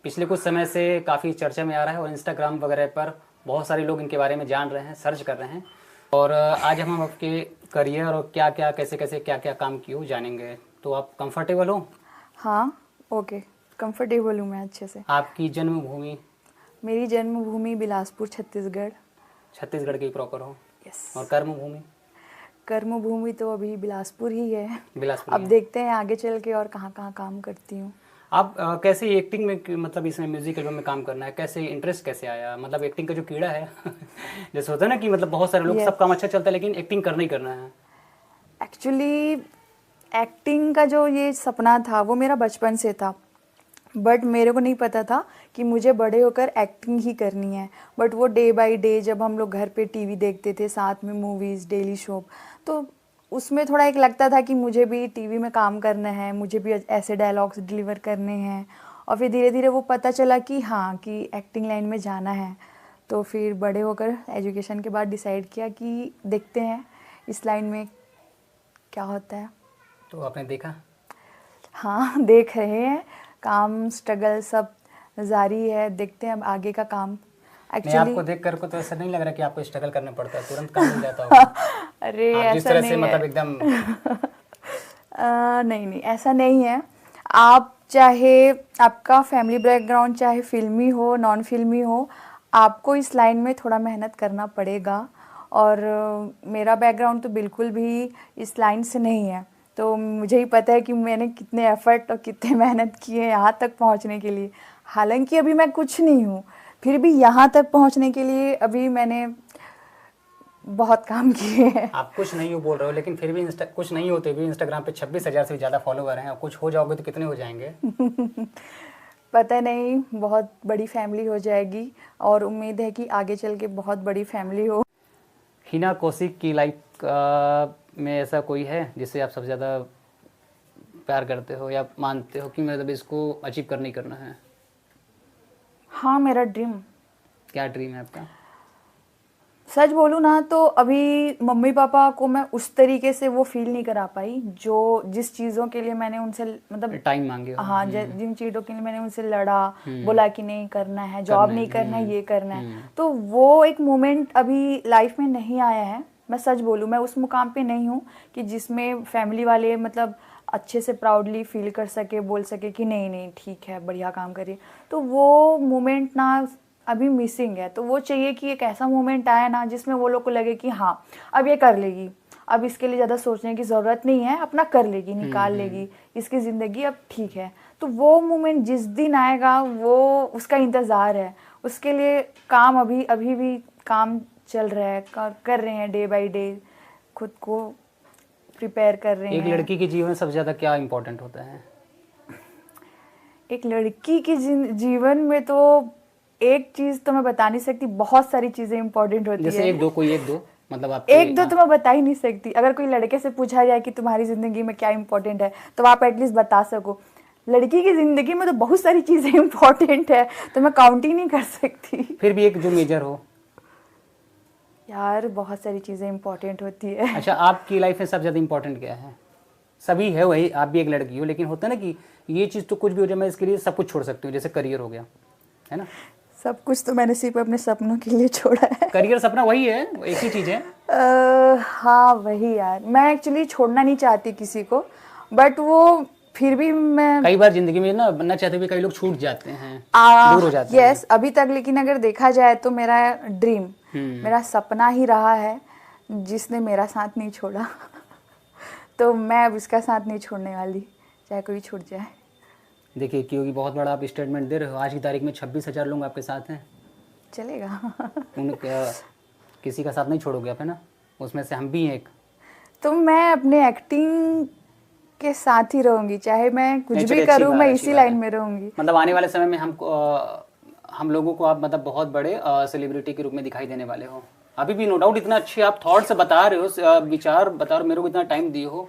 पिछले कुछ समय से काफ़ी चर्चा में आ रहा है और इंस्टाग्राम वगैरह पर बहुत सारे लोग इनके बारे में जान रहे हैं, सर्च कर रहे हैं। और आज हम आपके करियर और क्या क्या कैसे कैसे क्या क्या काम किए हो जानेंगे। तो आप कंफर्टेबल हो? हाँ, ओके, कंफर्टेबल हूँ मैं अच्छे से। आपकी जन्मभूमि? मेरी जन्मभूमि बिलासपुर, छत्तीसगढ़। छत्तीसगढ़ की प्रॉपर हो? यस। और कर्मभूमि? कर्मभूमि तो अभी बिलासपुर ही है। बिलासपुर अब ही है। देखते हैं आगे चल के और कहाँ कहाँ काम करती हूँ। आप कैसे एक्टिंग में, मतलब इसमें म्यूजिक एल्बम में काम करना है, कैसे इंटरेस्ट कैसे आया? मतलब एक्टिंग का जो कीड़ा है जैसे होता है ना कि मतलब बहुत सारे लोग सब काम यस, अच्छा चलता है लेकिन एक्टिंग करना ही करना है। एक्चुअली एक्टिंग का जो ये सपना था वो मेरा बचपन से था, बट मेरे को नहीं पता था कि मुझे बड़े होकर एक्टिंग ही करनी है। बट वो डे बाय डे जब हम लोग घर पे टीवी देखते थे साथ में, मूवीज़, डेली शो, तो उसमें थोड़ा एक लगता था कि मुझे भी टीवी में काम करना है, मुझे भी ऐसे डायलॉग्स डिलीवर करने हैं। और फिर धीरे धीरे वो पता चला कि हाँ, कि एक्टिंग लाइन में जाना है। तो फिर बड़े होकर एजुकेशन के बाद डिसाइड किया कि देखते हैं इस लाइन में क्या होता है। तो आपने देखा? हाँ, देख रहे हैं, काम स्ट्रगल सब जारी है, देखते हैं अब आगे का काम। नहीं, एक्चुअली आपको देख कर को तो ऐसा नहीं लग रहा कि आपको स्ट्रगल करना पड़ता है, तुरंत काम मिल जाता होगा। अरे आप जिस ऐसा तरह से नहीं है। मतलब एकदम नहीं नहीं, ऐसा नहीं है। आप चाहे आपका फैमिली बैकग्राउंड चाहे फिल्मी हो नॉन फिल्मी हो, आपको इस लाइन में थोड़ा मेहनत करना पड़ेगा। और मेरा बैकग्राउंड तो बिल्कुल भी इस लाइन से नहीं है, तो मुझे ही पता है कि मैंने कितने एफर्ट और कितने मेहनत किए यहाँ तक पहुँचने के लिए। हालांकि अभी मैं कुछ नहीं हूँ, फिर भी यहाँ तक पहुँचने के लिए अभी मैंने बहुत काम किए हैं। आप कुछ नहीं हो बोल रहे हो लेकिन फिर भी कुछ नहीं होते भी इंस्टाग्राम पे 26,000 से भी ज़्यादा फॉलोवर हैं, और कुछ हो जाओगे तो कितने हो जाएंगे? पता नहीं, बहुत बड़ी फैमिली हो जाएगी और उम्मीद है कि आगे चल के बहुत बड़ी फैमिली हो। हिना कौशिक की लाइफ में ऐसा कोई है जिससे आप सबसे ज़्यादा प्यार करते हो या मानते हो कि मतलब इसको अचीव करना ही करना है? हाँ, मेरा ड्रीम। क्या ड्रीम है आपका? सच बोलूँ ना तो अभी मम्मी पापा को मैं उस तरीके से वो फील नहीं करा पाई जो जिस चीज़ों के लिए मैंने उनसे मतलब टाइम मांगे हो? हाँ, जिन चीज़ों के लिए मैंने उनसे लड़ा, बोला कि नहीं करना है, जॉब नहीं करना है, ये करना है, तो वो एक मोमेंट अभी लाइफ में नहीं आया है। मैं सच बोलूँ, मैं उस मुकाम पे नहीं हूँ कि जिसमें फैमिली वाले मतलब अच्छे से प्राउडली फील कर सके, बोल सके कि नहीं नहीं ठीक है, बढ़िया काम करिए। तो वो मोमेंट ना अभी मिसिंग है। तो वो चाहिए कि एक ऐसा मोमेंट आए ना जिसमें वो लोग को लगे कि हाँ, अब ये कर लेगी, अब इसके लिए ज़्यादा सोचने की ज़रूरत नहीं है, अपना कर लेगी, निकाल लेगी, इसकी ज़िंदगी अब ठीक है। तो वो मोमेंट जिस दिन आएगा वो उसका इंतज़ार है। उसके लिए काम अभी अभी भी काम चल रहा है, कर रहे हैं, डे बाय डे खुद को प्रिपेयर कर रहे एक हैं। लड़की के जीवन में सबसे ज़्यादा क्या इम्पोर्टेंट होता है? एक लड़की के जीवन में तो एक चीज़ तो मैं बता नहीं सकती, बहुत सारी चीज़ें इंपॉर्टेंट होती जैसे है। एक दो, कोई एक दो मतलब आप एक दो तो मैं बता ही नहीं सकती। अगर कोई लड़के से पूछा जाए कि तुम्हारी ज़िंदगी में क्या इंपॉर्टेंट है तो आप एटलीस्ट बता सको। लड़की की ज़िंदगी में तो बहुत सारी चीज़ें इंपॉर्टेंट है, तो मैं काउंट ही नहीं कर सकती। फिर भी एक जो मेजर हो। यार बहुत सारी चीज़ें इंपॉर्टेंट होती है। अच्छा, आपकी लाइफ में सबसे ज़्यादा इंपॉर्टेंट क्या है? सभी है वही, आप भी एक लड़की हो, लेकिन होता है ना कि ये चीज़ तो कुछ भी हो जाए मैं इसके लिए सब कुछ छोड़ सकती हूँ, जैसे करियर हो गया, है ना? सब कुछ तो मैंने सिर्फ अपने सपनों के लिए छोड़ा है। करियर सपना वही है, एक ही चीज़ है। हाँ वही यार, मैं एक्चुअली छोड़ना नहीं चाहती किसी को, बट वो फिर भी मैं कई बार जिंदगी में ना चाहते हुए कई लोग छूट जाते हैं, दूर हो जाते हैं। यस, अभी तक लेकिन अगर देखा जाए तो मेरा ड्रीम, मेरा सपना ही रहा है जिसने मेरा साथ नहीं छोड़ा। तो मैं अब इसका साथ नहीं छोड़ने वाली, चाहे कोई छूट जाए। देखिए, क्योंकि बहुत बड़ा आप स्टेटमेंट दे रहे हो। आज की तारीख में 26,000 लोग आपके साथ हैं, चलेगा। उन किसी का साथ नहीं छोड़ोगे आप, है ना? उसमें से हम भी हैं एक। तो मैं अपने एक्टिंग के साथ ही रहूंगी, चाहे मैं कुछ भी चलिए, करूं, मैं अच्छी इसी बात लाइन है। में रहूंगी। मतलब आने वाले समय में हम लोगों को आप मतलब बहुत बड़े सेलिब्रिटी के रूप में दिखाई देने वाले हो। अभी भी नो डाउट इतना अच्छे आप थॉट्स बता रहे हो, विचार बता रहे हो, मेरे को इतना टाइम दिए हो,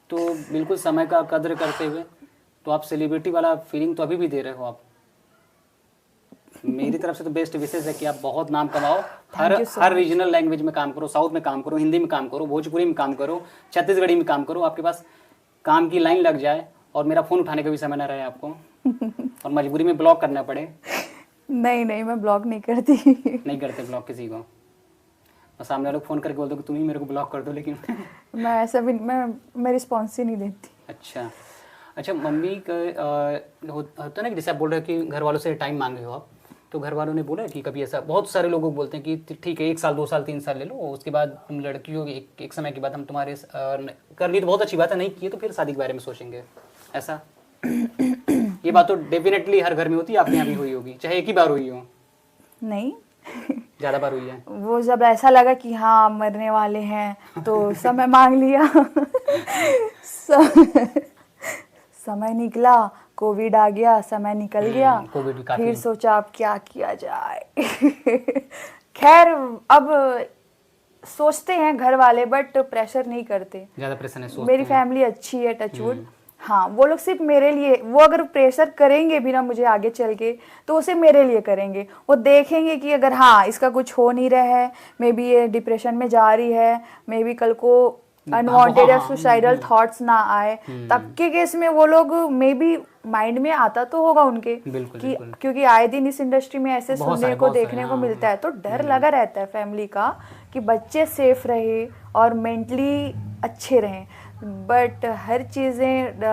तो बिल्कुल समय का कद्र करते हुए तो आप सेलिब्रिटी वाला फीलिंग तो अभी भी दे रहे हो आप। मेरी तरफ से तो बेस्ट विशेष है कि आप बहुत नाम कमाओ, हर रीजनल लैंग्वेज में काम करो, साउथ में काम करो, हिंदी में काम करो, भोजपुरी में काम करो, छत्तीसगढ़ी में काम करो, आपके पास काम की लाइन लग जाए और मेरा फ़ोन उठाने का भी समय ना रहे आपको। और मजबूरी में ब्लॉक करना पड़े? नहीं नहीं, मैं ब्लॉक नहीं करती। नहीं करते ब्लॉक किसी को? और सामने वालों को फोन करके बोल दो कि तुम ही मेरे को ब्लॉक कर दो, लेकिन मैं ऐसा भी मैं रिस्पॉन्स ही नहीं देती। अच्छा अच्छा, मम्मी का होता है ना कि जैसे आप बोल रहे हो कि घर वालों से टाइम मांगे हो आप, तो घर वालों ने बोला कि कभी ऐसा, बहुत सारे लोगों को बोलते हैं कि ठीक है 1 साल 2 साल 3 साल ले लो, उसके बाद तुम लड़की हो, एक समय के बाद हम तुम्हारे कर ली तो बहुत अच्छी बात है, नहीं किए तो फिर शादी के बारे में सोचेंगे, ऐसा? ये बात तो डेफिनेटली हर घर में होती है, आपके यहाँ भी हुई होगी, चाहे एक ही बार हुई हो। नहीं, ज़्यादा बार हुई है? वो जब ऐसा लगा कि हाँ मरने वाले हैं तो समय मांग लिया। समय निकला, कोविड आ गया, समय निकल गया, कोविड भी काफी। फिर सोचा अब क्या किया जाए। खैर अब सोचते हैं घर वाले, बट प्रेशर नहीं करते। ज़्यादा प्रेशर नहीं सोचते मेरी हैं। फैमिली अच्छी है, टचवुड। हाँ, वो लोग सिर्फ मेरे लिए, वो अगर प्रेशर करेंगे भी ना मुझे आगे चल के, तो उसे मेरे लिए करेंगे। वो देखेंगे कि अगर हाँ इसका कुछ हो नहीं रहा है, मे बी ये डिप्रेशन में जा रही है, मे बी कल को अनवांटेड या सुसाइडल थॉट्स ना आए, तब के केस में वो लोग मे बी माइंड में आता तो होगा उनके बिल्कुल, कि बिल्कुल। क्योंकि आए दिन इस इंडस्ट्री में ऐसे बहुत सुनने सारे, को बहुत सारे, देखने को हाँ, मिलता है, तो डर लगा रहता है फैमिली का कि बच्चे सेफ रहे और मेंटली अच्छे रहें। बट हर चीज़ें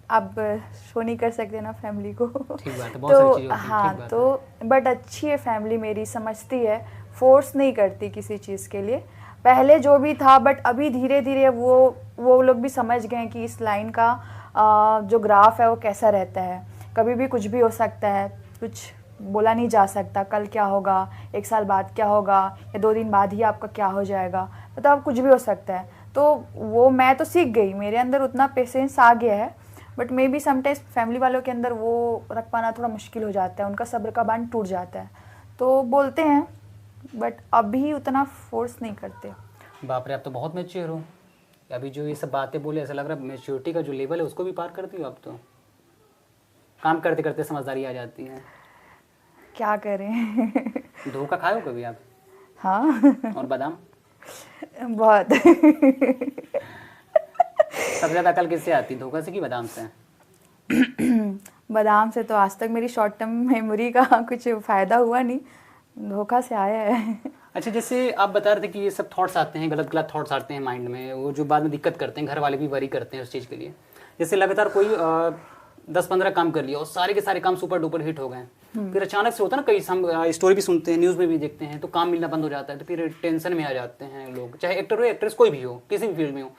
आप शो नहीं कर सकते ना फैमिली को। ठीक बात है, बहुत सारी चीज़ें तो होती हैं, हाँ, ठीक बात तो बट अच्छी है फैमिली मेरी, समझती है, फोर्स नहीं करती किसी चीज़ के लिए। पहले जो भी था, बट अभी धीरे धीरे वो लोग भी समझ गए कि इस लाइन का जो ग्राफ है वो कैसा रहता है, कभी भी कुछ भी हो सकता है, कुछ बोला नहीं जा सकता, कल क्या होगा, 1 साल बाद क्या होगा, या 2 दिन बाद ही आपका क्या हो जाएगा, मतलब अब कुछ भी हो सकता है। तो वो मैं तो सीख गई, मेरे अंदर उतना पेशेंस आ गया है, but may be sometimes family वालों के अंदर वो रख पाना थोड़ा मुश्किल हो जाता है, उनका सब्र का बांध टूट जाता है, तो बोलते हैं, बट अभी उतना फोर्स नहीं करते। बाप रे, आप तो बहुत मैच्योर हो। अभी जो ये सब बातें बोले, ऐसा लग रहा है मैच्योरिटी का जो लेवल है उसको भी पार करती हो आप तो। काम करते करते समझदारी आ जाती है। क्या करें। धोखा खाए हो कभी आप? हाँ। और बादाम? बहुत। सबसे ज़्यादा अकल किससे आती, धोखा से कि बादाम से? बादाम से तो आज तक मेरी शॉर्ट टर्म मेमोरी का कुछ फ़ायदा हुआ नहीं, धोखा से आया है। अच्छा, जैसे आप बता रहे थे कि ये सब थॉट्स आते हैं, गलत गलत थॉट्स आते हैं माइंड में, वो जो बाद में दिक्कत करते हैं, घर वाले भी वरी करते हैं उस चीज़ के लिए। जैसे लगातार कोई 10-15 काम कर लिया और सारे के सारे काम सुपर डुपर हिट हो गए, फिर अचानक से होता है ना, कई हम स्टोरी भी सुनते हैं, न्यूज़ में भी देखते हैं, तो काम मिलना बंद हो जाता है, तो फिर टेंशन में आ जाते हैं लोग, चाहे एक्टर हो एक्ट्रेस कोई भी हो, किसी भी फील्ड में हो।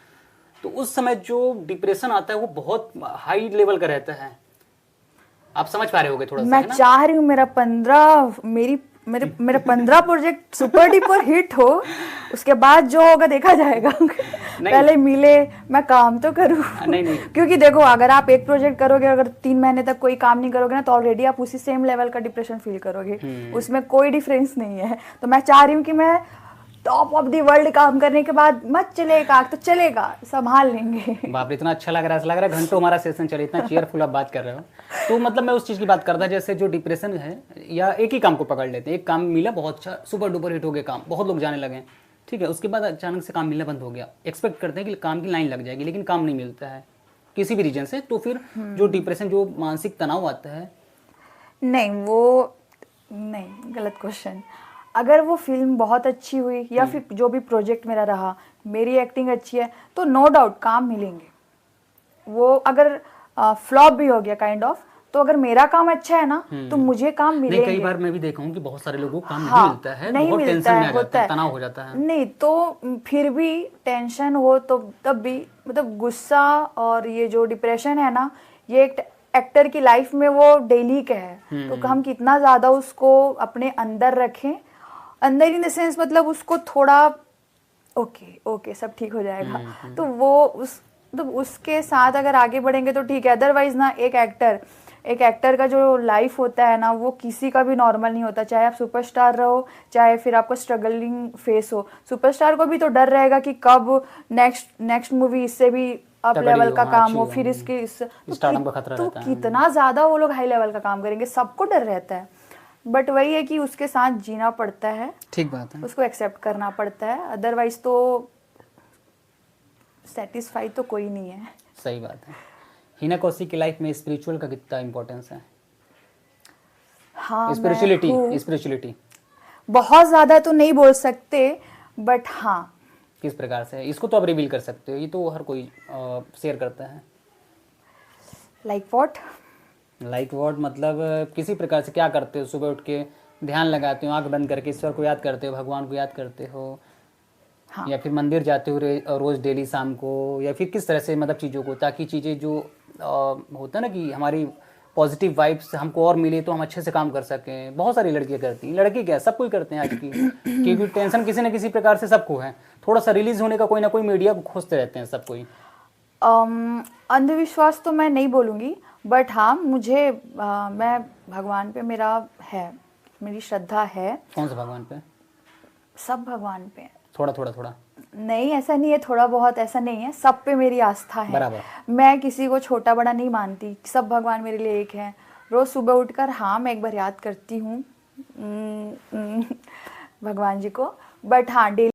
तो उस समय जो डिप्रेशन आता है वो बहुत हाई लेवल का रहता है, आप समझ पा रहे होगे थोड़ा सा, मैं है ना? चाह रही हूँ मेरा 15 प्रोजेक्ट सुपर डुपर हिट हो, उसके बाद जो होगा देखा जाएगा। पहले मिले, मैं काम तो करूँ। नहीं क्योंकि देखो, अगर आप एक प्रोजेक्ट करोगे, अगर 3 महीने तक कोई काम नहीं करोगे ना, तो ऑलरेडी आप उसी सेम लेवल का डिप्रेशन फील करोगे, उसमें कोई डिफरेंस नहीं है। तो मैं चाह रही हूँ कि मैं टॉप ऑफ द वर्ल्ड काम करने के बाद मत चलेगा तो चलेगा, संभाल लेंगे। बाप रे, इतना अच्छा लग रहा है, ऐसा लग रहा है घंटों हमारा सेशन चले, इतना चीयरफुल आप बात कर रहे हो। तो मतलब मैं उस चीज़ की बात करता, जैसे जो डिप्रेशन है, या एक ही काम को पकड़ लेते हैं, एक काम मिला बहुत अच्छा, सुपर डुपर हिट हो गया काम, बहुत लोग जाने लगे, ठीक है, उसके बाद अचानक से काम मिलना बंद हो गया, एक्सपेक्ट करते हैं कि काम की लाइन लग जाएगी, लेकिन काम नहीं मिलता है किसी भी रीजन से, तो फिर जो डिप्रेशन, जो मानसिक तनाव आता है। नहीं, गलत क्वेश्चन। अगर वो फिल्म बहुत अच्छी हुई या फिर जो भी प्रोजेक्ट मेरा रहा, मेरी एक्टिंग अच्छी है, तो नो डाउट काम मिलेंगे। वो अगर फ्लॉप भी हो गया काइंड ऑफ, तो अगर मेरा काम अच्छा है ना, तो मुझे काम मिलेंगे। नहीं, कई बार मैं भी देखा हूँ कि बहुत सारे लोगों को काम हाँ, नहीं मिलता है, नहीं बहुत मिलता टेंशन में है, आ जाते हैं, तनाव हो जाता है। नहीं तो फिर भी टेंशन हो तो तब भी, मतलब गुस्सा और ये जो डिप्रेशन है ना, ये एक एक्टर की लाइफ में वो डेली का है, तो हम कितना ज़्यादा उसको अपने अंदर रखें, अंदर इन द सेंस मतलब उसको थोड़ा ओके सब ठीक हो जाएगा, तो वो तो उसके साथ अगर आगे बढ़ेंगे तो ठीक है। अदरवाइज ना, एक एक्टर का जो लाइफ होता है ना, वो किसी का भी नॉर्मल नहीं होता, चाहे आप सुपरस्टार रहो, चाहे फिर आपको स्ट्रगलिंग फेस हो। सुपरस्टार को भी तो डर रहेगा कि कब नेक्स्ट मूवी इससे भी अप लेवल का काम हो, फिर इसके स्टारडम का खतरा रहता है। कितना ज्यादा वो लोग हाई लेवल का काम करेंगे, सबको डर रहता है, बट वही है कि उसके साथ जीना पड़ता है। ठीक बात है, उसको एक्सेप्ट करना पड़ता है, अदरवाइज तो सेटिस्फाई तो कोई नहीं है। सही बात है। हिना कौशिक की लाइफ में स्पिरिचुअल का कितना इम्पोर्टेंस है? हाँ, मैं स्पिरिचुअलिटी, हूँ। स्पिरिचुअलिटी बहुत ज़्यादा तो नहीं बोल सकते, बट हाँ। किस प्रकार से? इसको तो आप रिवील कर सकते हो, ये तो हर कोई शेयर करता है। Like what? लाइक व्हाट मतलब किसी प्रकार से क्या करते हो? सुबह उठ के ध्यान लगाते हो, आंख बंद करके ईश्वर को याद करते हो, भगवान को याद करते हो, हाँ। या फिर मंदिर जाते हो रोज डेली शाम को, या फिर किस तरह से मतलब चीज़ों को, ताकि चीज़ें जो होता है ना कि हमारी पॉजिटिव वाइब्स हमको और मिले तो हम अच्छे से काम कर सकें। बहुत सारी लड़कियां करती हैं, लड़के क्या सब कोई करते हैं आज की, क्योंकि टेंशन किसी न किसी प्रकार से सबको है, थोड़ा सा रिलीज होने का कोई ना कोई मीडिया को खोजते रहते हैं सब कोई। अंधविश्वास तो मैं नहीं बोलूँगी, बट हाँ मुझे मैं भगवान पे मेरा है, मेरी श्रद्धा है। कौन सा भगवान पे? सब भगवान पे। थोड़ा थोड़ा थोड़ा नहीं, ऐसा नहीं है थोड़ा बहुत, ऐसा नहीं है, सब पे मेरी आस्था है। बराबर। मैं किसी को छोटा बड़ा नहीं मानती, सब भगवान मेरे लिए एक है। रोज़ सुबह उठकर हाँ मैं एक बार याद करती हूँ भगवान जी को, बट हाँ डेली